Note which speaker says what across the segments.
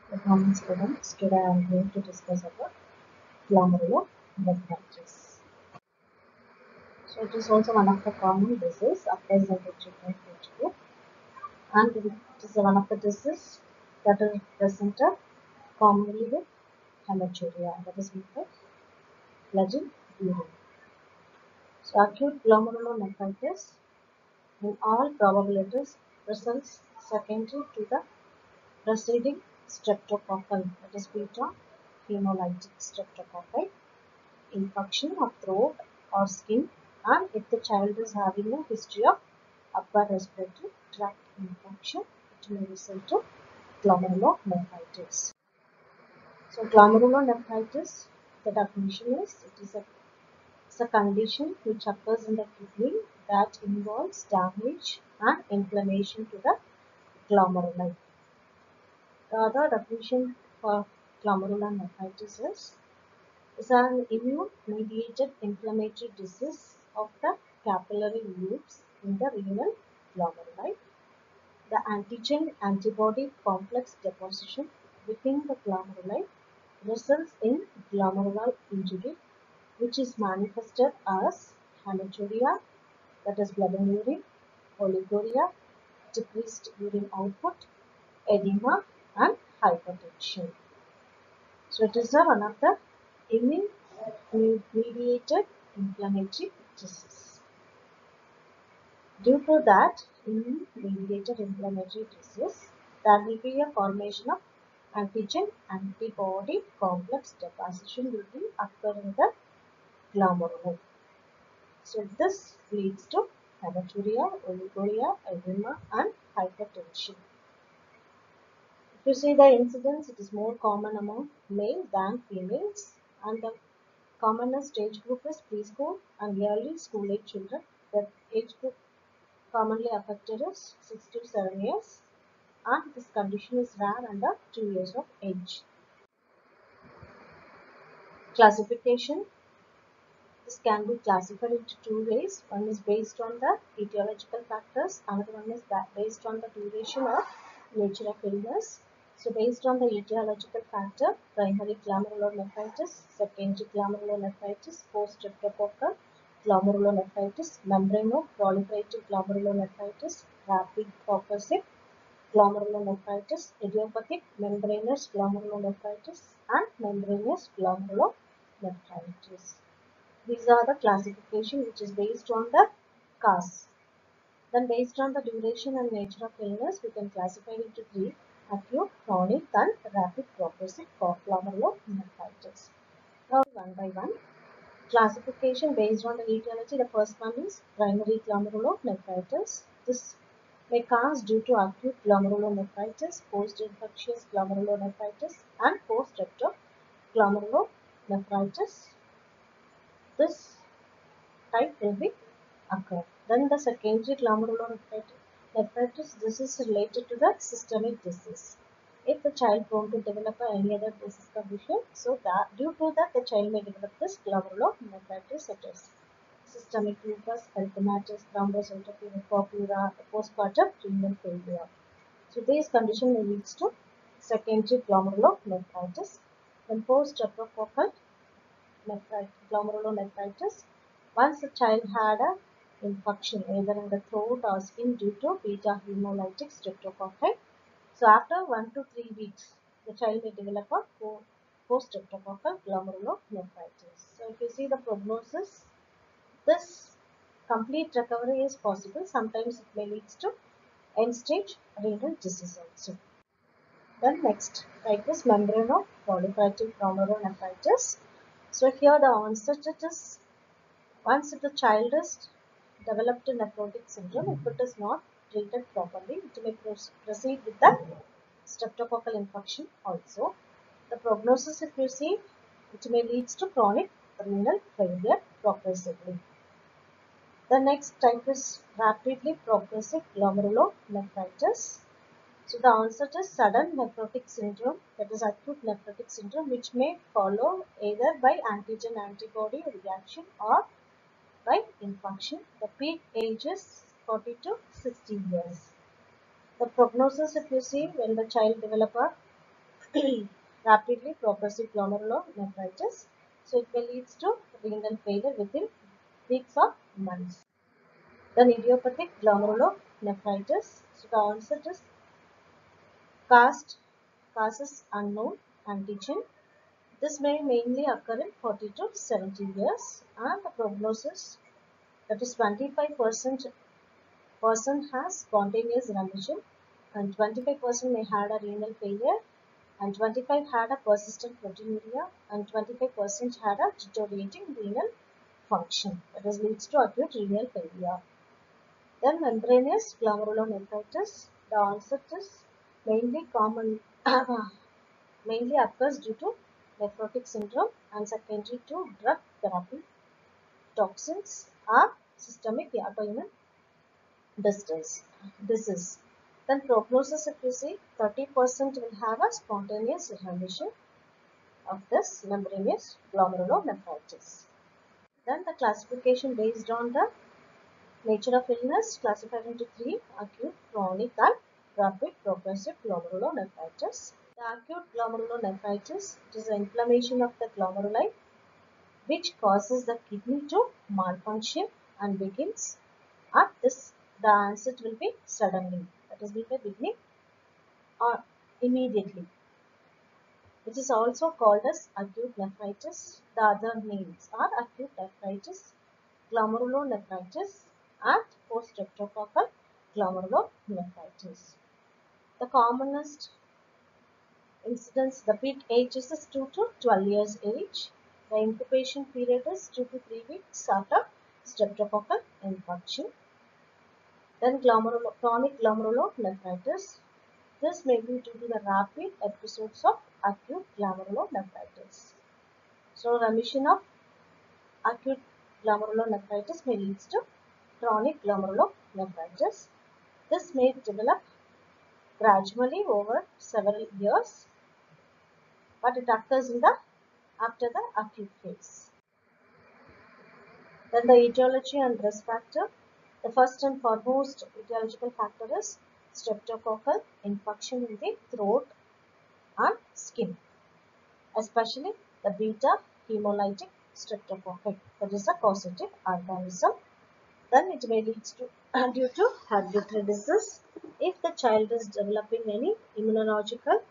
Speaker 1: Good morning, students. Today I am going to discuss about glomerulonephritis. So it is also one of the common diseases affects the treatment criteria, and it is one of the diseases that is presented commonly with hematuria, that is with the blood in urine. So acute glomerulonephritis in all probabilities results secondary to the preceding streptococcal, that is beta hemolytic streptococci infection of throat or skin, and if the child is having a history of upper respiratory tract infection, it may result to glomerulonephritis. So glomerulonephritis, the definition is it's a condition which occurs in the kidney that involves damage and inflammation to the glomeruli. The other definition for glomerulonephritis is an immune-mediated inflammatory disease of the capillary loops in the renal glomeruli. The antigen-antibody complex deposition within the glomeruli results in glomerular injury, which is manifested as hematuria, that is blood in urine, oliguria, decreased urine output, edema, and hypertension. So it is one of the immune-mediated inflammatory disease. Due to that immune-mediated inflammatory disease, there will be a formation of antigen-antibody complex deposition will be occur in the glomeruli. So this leads to hematuria, oliguria, edema, and hypertension. If you see the incidence, it is more common among male than females, and the commonest age group is preschool and early school age children. The age group commonly affected is 6 to 7 years, and this condition is rare under 2 years of age. Classification. This can be classified into two ways. One is based on the etiological factors, another one is based on the duration or nature of illness. So based on the etiological factor, primary glomerulonephritis, secondary glomerulonephritis, post-streptococcal glomerulonephritis, membranoproliferative glomerulonephritis, rapid progressive glomerulonephritis, idiopathic membranous glomerulonephritis, and membranous glomerulonephritis. These are the classification which is based on the cause. Then based on the duration and nature of illness, we can classify it into three: acute, chronic, and rapid progressive glomerulonephritis. Now one by one. Classification based on the etiology. The first one is primary glomerulonephritis. This may cause due to acute glomerulonephritis, post-infectious glomerulonephritis, and post-strepto glomerulonephritis. This type will be occur. Then the secondary glomerulonephritis, this is related to the systemic disease. If the child prone to develop any other disease condition, so that due to that the child may develop this glomerulonephritis such as systemic lupus, erythematous, thrombocytopenia purpura, postpartum renal failure. So these condition may lead to secondary glomerulonephritis. Then post-streptococcal glomerulonephritis. Once the child had a infection either in the throat or skin due to beta hemolytic streptococci. So after 1 to 3 weeks, the child may develop a post-streptococcal glomerulonephritis. So if you see the prognosis, this complete recovery is possible. Sometimes it may lead to end-stage renal disease also. Then next type is membranoproliferative glomerulonephritis. So here the onset is once the child has developed a nephrotic syndrome, if it is not treated properly, it may proceed with the streptococcal infection also. The prognosis, if you see, it may lead to chronic renal failure progressively. The next type is rapidly progressive glomerulonephritis. So the onset is sudden nephrotic syndrome, that is acute nephrotic syndrome, which may follow either by antigen-antibody reaction or by infarction. The peak age is 40 to 60 years. The prognosis, if you see, when the child develops a rapidly progressive glomerulonephritis. So it may lead to renal failure within weeks or months. Then idiopathic glomerulonephritis. So the onset is causes unknown antigen. This may mainly occur in 40 to 70 years, and the prognosis, that is 25% person has spontaneous remission, and 25% may had a renal failure, and 25 had a persistent proteinuria, and 25% had a deteriorating renal function, that is leads to acute renal failure. Then membranous glomerulonephritis. The onset is mainly common mainly occurs due to nephrotic syndrome and secondary to drug therapy, toxins, or systemic autoimmune disease. Then prognosis, if you see, 30% will have a spontaneous remission of this membranous glomerulonephritis. Then the classification based on the nature of illness classified into three: acute, chronic, and rapid progressive glomerulonephritis. The acute glomerulonephritis, it is the inflammation of the glomeruli which causes the kidney to malfunction and begins at this. The onset will be suddenly, that is will be beginning or immediately, which is also called as acute nephritis. The other names are acute nephritis, glomerulonephritis, and post-streptococcal glomerulonephritis. The commonest incidence, the peak age is 2 to 12 years age. The incubation period is 2 to 3 weeks after streptococcal infection. Then chronic glomerulonephritis. This may be due to the rapid episodes of acute glomerulonephritis. So remission of acute glomerulonephritis may lead to chronic glomerulonephritis. This may develop gradually over several years, but it occurs in the after the acute phase. Then the etiology and risk factor. The first and foremost etiological factor is streptococcal infection in the throat and skin, especially the beta hemolytic streptococci, that is a causative organism. Then it may lead to due to hereditary disease if the child is developing any immunological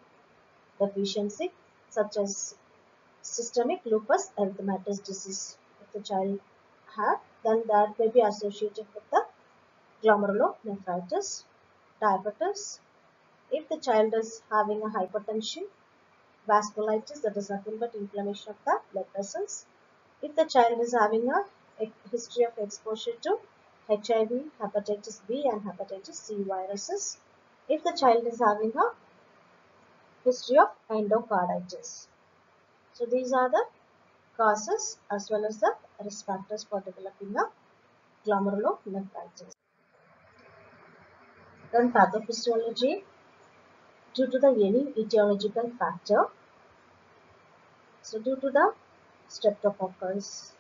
Speaker 1: deficiency such as systemic lupus erythematosus disease. If the child have, then that may be associated with the glomerulonephritis. Diabetes, if the child is having a hypertension. Vasculitis, that is nothing but inflammation of the blood vessels. If the child is having a history of exposure to HIV, hepatitis B and hepatitis C viruses. If the child is having a history of endocarditis. So these are the causes as well as the risk factors for developing a glomerulonephritis. Then pathophysiology, due to the any etiological factor. So due to the streptococcus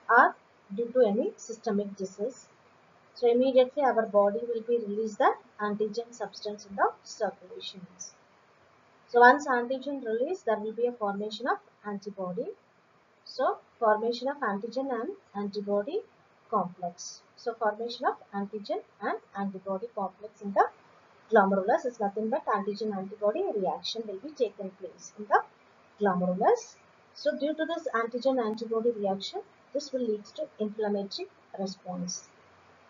Speaker 1: or due to any systemic disease. So immediately our body will be release the antigen substance in the circulations. So once antigen release, there will be a formation of antibody. So formation of antigen and antibody complex. So formation of antigen and antibody complex in the glomerulus is nothing but antigen antibody reaction will be taken place in the glomerulus. So due to this antigen antibody reaction, this will lead to inflammatory response.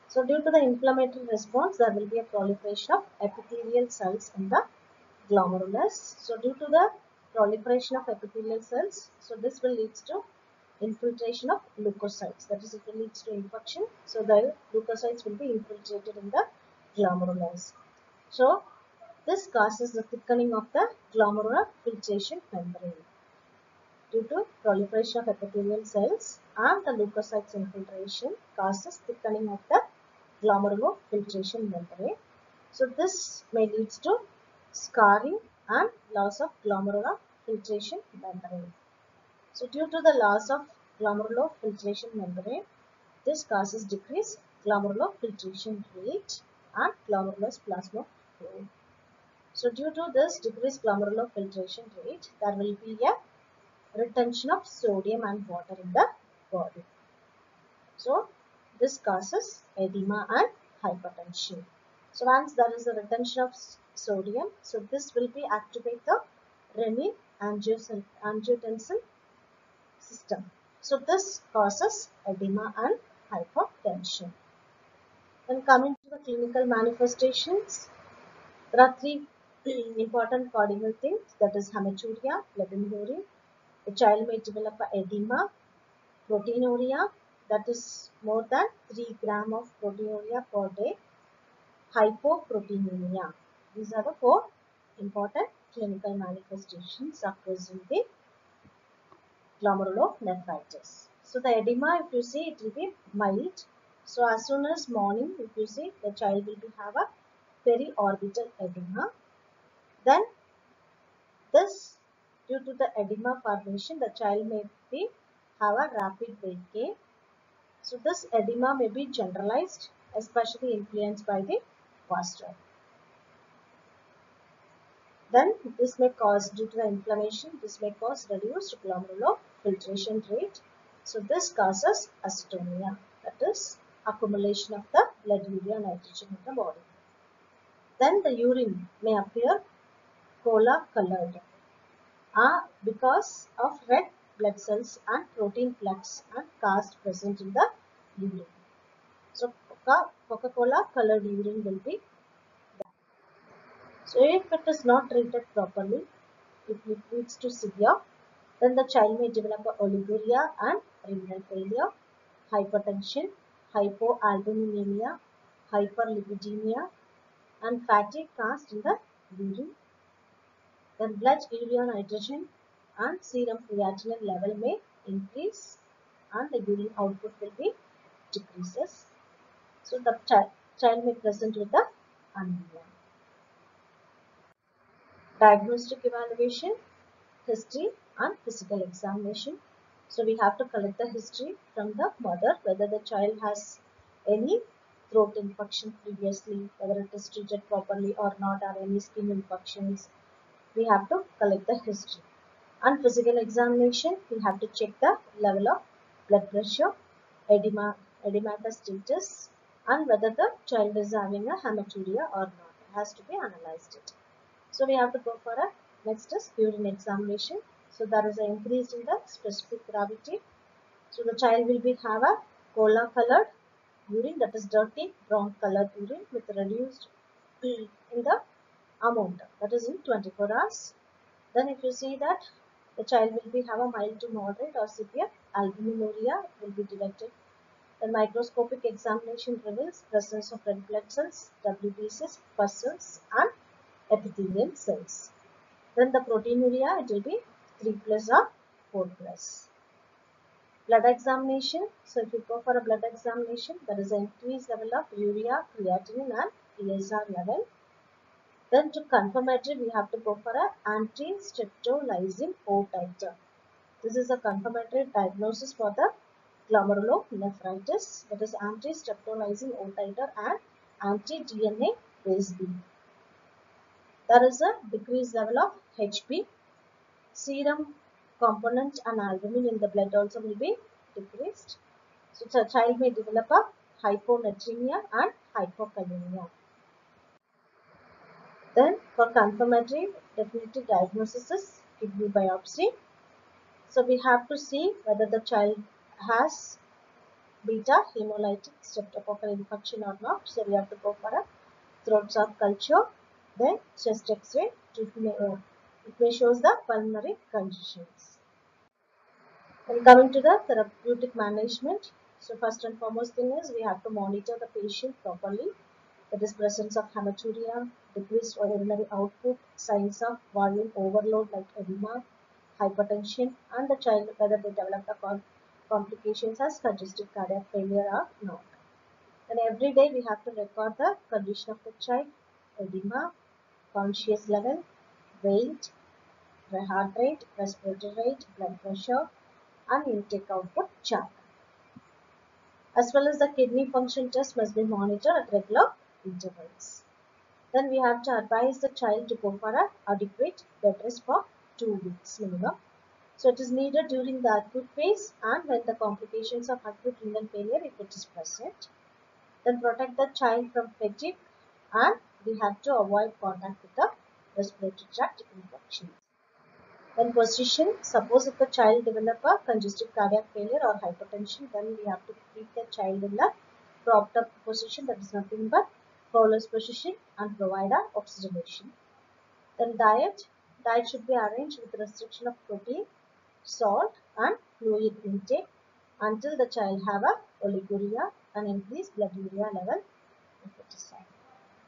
Speaker 1: So due to the inflammatory response, there will be a proliferation of epithelial cells in the glomerulus. So due to the proliferation of epithelial cells, so this will lead to infiltration of leukocytes. That is, it will lead to infection. So the leukocytes will be infiltrated in the glomerulus. So this causes the thickening of the glomerular filtration membrane. Due to proliferation of epithelial cells and the leukocytes infiltration causes thickening of the glomerular filtration membrane. So this may lead to scarring and loss of glomerular filtration membrane. So due to the loss of glomerular filtration membrane, this causes decreased glomerular filtration rate and glomerulus plasma flow. So due to this decreased glomerular filtration rate, there will be a retention of sodium and water in the body. So this causes edema and hypertension. So once there is a retention of sodium, so this will be activate the renin-angiotensin system. So this causes edema and hypertension. Then coming to the clinical manifestations, there are three important cardinal things, that is hematuria, blood in urine. The child may develop edema, proteinuria, that is more than 3 gram of proteinuria per day, hypoproteinemia. These are the four important clinical manifestations occurs in the glomerulonephritis. So the edema, if you see, it will be mild. So as soon as morning, if you see, the child will have a periorbital edema. Then this, due to the edema formation, the child may have a rapid weight gain. So this edema may be generalized, especially influenced by the posture. Then this may cause, due to the inflammation, this may cause reduced glomerular filtration rate. So this causes acidonia, that is accumulation of the blood urea nitrogen in the body. Then the urine may appear cola colored because of red blood cells and protein plaques and cast present in the urine. So Coca-Cola colored urine will be there. So if it is not treated properly, if it leads to severe, then the child may develop oliguria and renal failure, hypertension, hypoalbuminemia, hyperlipidemia, and fatty cast in the urine. Then blood urea nitrogen and serum creatinine level may increase and the urine output will be decreases. So the child may present with the anemia. Diagnostic evaluation, history and physical examination. So we have to collect the history from the mother, whether the child has any throat infection previously, whether it is treated properly or not, or any skin infections. We have to collect the history. And physical examination, we have to check the level of blood pressure, edema status, and whether the child is having a hematuria or not. It has to be analyzed. So we have to go for a next is urine examination. So there is an increase in the specific gravity. So the child will have a cola colored urine, that is dirty brown colored urine with reduced in the amount, that is in 24 hours. Then if you see that the child will have a mild to moderate or severe albuminuria will be detected. The microscopic examination reveals presence of red blood cells, WBCs, pus cells and epithelial cells. Then the proteinuria, it will be 3 plus or 4 plus. Blood examination. So if you go for a blood examination, there is an increased level of urea, creatinine and ESR level. Then to confirmatory, we have to go for an anti-streptolysine O titer. This is a confirmatory diagnosis for the glomerulonephritis, that is anti-streptolysine O titer and anti-DNA base B. There is a decreased level of HB, serum component and albumin in the blood also will be decreased. So the child may develop a hyponatremia and hypokalemia. Then for confirmatory definitive diagnosis is kidney biopsy. So we have to see whether the child has beta hemolytic streptococcal infection or not. So we have to go for a throat swab culture, then chest X-ray. It may shows the pulmonary conditions. And coming to the therapeutic management, so first and foremost thing is we have to monitor the patient properly. That is presence of hematuria, decreased urinary output, signs of volume overload like edema, hypertension, and the child whether they develop the complications as congestive cardiac failure or not. And every day we have to record the condition of the child, edema, conscious level, weight, heart rate, respiratory rate, blood pressure, and intake output chart. As well as the kidney function test must be monitored at regular intervals. Then we have to advise the child to go for an adequate bed rest for 2 weeks minimum. So it is needed during the acute phase and when the complications of acute renal failure if it is present. Then protect the child from fatigue and we have to avoid contact with the respiratory tract infections. Then position, suppose if the child develop a congestive cardiac failure or hypertension, then we have to keep the child in the propped up position, that is nothing but Fowler's position, and provide a oxygenation. Then diet should be arranged with restriction of protein, salt and fluid intake until the child have a oliguria and increased blood urea level if it is found.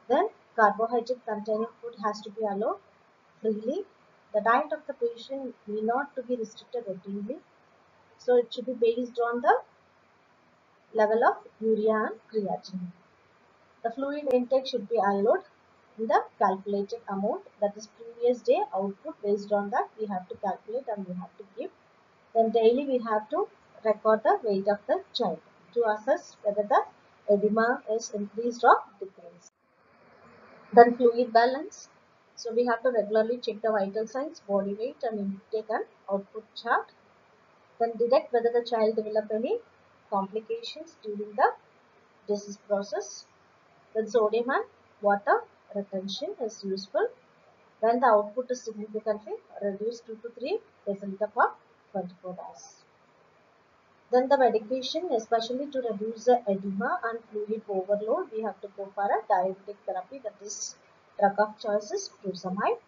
Speaker 1: Then carbohydrate containing food has to be allowed freely. The diet of the patient need not to be restricted routinely. So it should be based on the level of urea and creatinine. The fluid intake should be allowed in the calculated amount, that is previous day output. Based on that we have to calculate and we have to give. Then daily we have to record the weight of the child to assess whether the edema is increased or decreased. Then fluid balance. So we have to regularly check the vital signs, body weight and intake and output chart. Then detect whether the child develop any complications during the disease process. Then sodium and water retention is useful when the output is significantly reduced 2 to 3 deciliter per 24 hours. Then the medication, especially to reduce the edema and fluid overload, we have to go for a diuretic therapy, that is drug of choice is furosemide.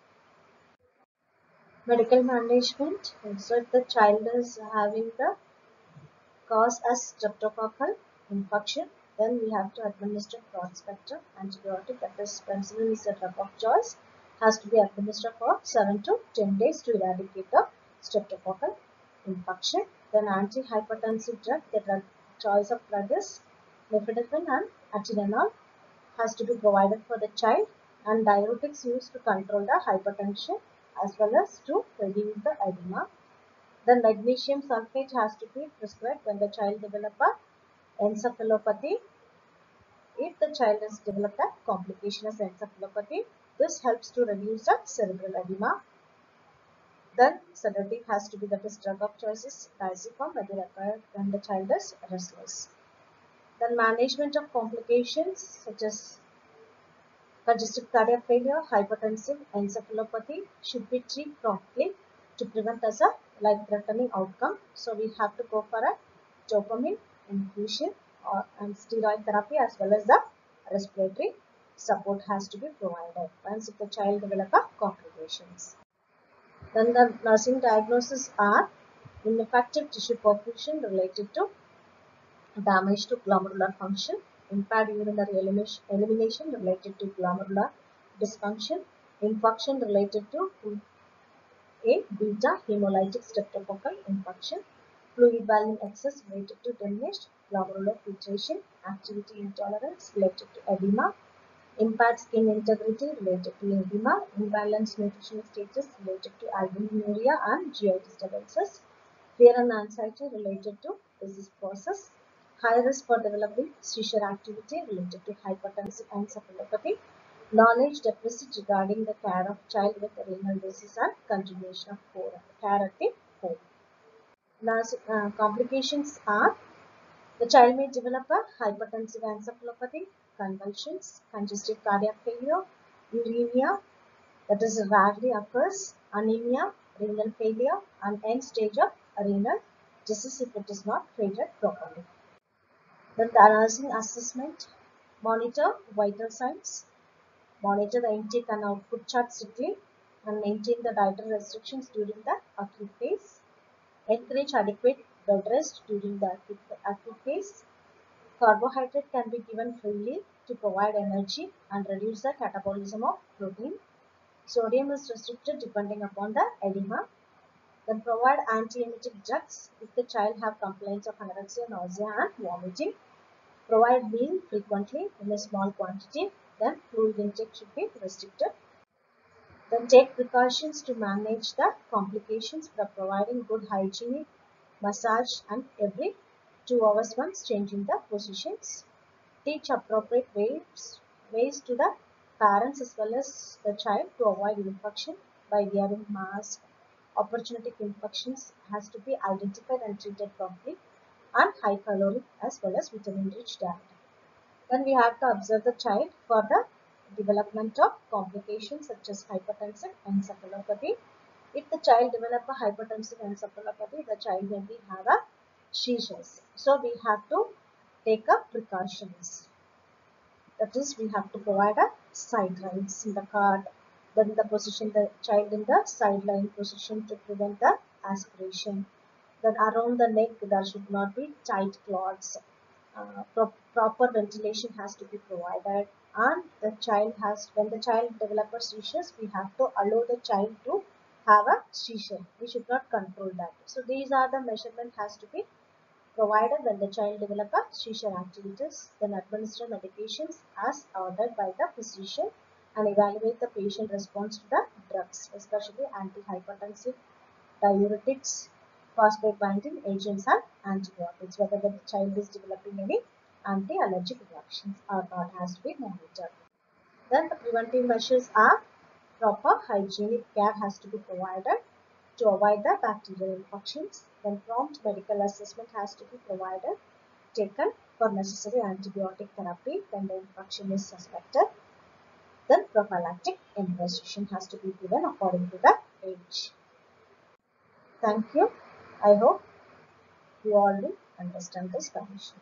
Speaker 1: Medical management. So if the child is having the cause as streptococcal infection, then we have to administer broad spectrum antibiotic, that is penicillin is a drug of choice, has to be administered for 7 to 10 days to eradicate the streptococcal infection. Then antihypertensive drug, the drug choice of drug is nifedipine and atenolol, has to be provided for the child, and diuretics used to control the hypertension as well as to reduce the edema. Then magnesium sulfate has to be prescribed when the child develop a encephalopathy. If the child has developed a complication as encephalopathy, this helps to reduce the cerebral edema. Then sedative has to be, that is drug of choice is diazepam when the child is restless. Then management of complications such as congestive cardiac failure, hypertensive, encephalopathy should be treated promptly to prevent as a life-threatening outcome. So we have to go for a dopamine infusion and steroid therapy as well as the respiratory support has to be provided once if the child develops complications. Then the nursing diagnosis are ineffective tissue perfusion related to damage to glomerular function, impaired urinary elimination related to glomerular dysfunction, infection related to A beta hemolytic streptococcal infection, fluid volume excess related to diminished glomerular filtration, activity intolerance related to edema, impaired skin integrity related to edema, imbalanced nutritional status related to albuminuria and GI disturbances, fear and anxiety related to disease process, high risk for developing seizure activity related to hypertensive encephalopathy, knowledge deficit regarding the care of child with renal disease and continuation of care at the home. Complications are the child may develop a hypertensive encephalopathy, convulsions, congestive cardiac failure, uremia, that is rarely occurs, anemia, renal failure, and end stage of renal disease if it is not treated properly. Then the nursing assessment, monitor vital signs, monitor the intake and output chart strictly, and maintain the dietary restrictions during the acute phase. Encourage adequate bed rest during the acute phase. Carbohydrate can be given freely to provide energy and reduce the catabolism of protein. Sodium is restricted depending upon the edema. Then provide anti-emetic drugs if the child have complaints of anorexia, nausea and vomiting. Provide meal frequently in a small quantity. Then fluid intake should be restricted. Then take precautions to manage the complications by providing good hygienic massage and every 2 hours once changing the positions. Teach appropriate ways to the parents as well as the child to avoid infection by wearing mask. Opportunistic infections has to be identified and treated promptly, and high caloric as well as vitamin rich diet. Then we have to observe the child for the development of complications such as hypertensive encephalopathy. If the child develop a hypertensive encephalopathy, the child may have a seizures. So we have to take up precautions. That is, we have to provide a side rides in the cart, then the position the child in the sideline position to prevent the aspiration. Then around the neck there should not be tight cloths. Proper ventilation has to be provided, and the child has, when the child develops seizures, we have to allow the child to have a seizure. We should not control that. So these are the measurement has to be provided when the child develops a seizure activities. Then administer medications as ordered by the physician and evaluate the patient response to the drugs, especially antihypertensive, diuretics, phosphate binding agents and antibiotics. Whether the child is developing any anti-allergic reactions or not has to be monitored. Then the preventive measures are proper hygienic care has to be provided to avoid the bacterial infections. Then prompt medical assessment has to be provided, taken for necessary antibiotic therapy when the infection is suspected. Then prophylactic immunization has to be given according to the age. Thank you. I hope you all will understand this condition.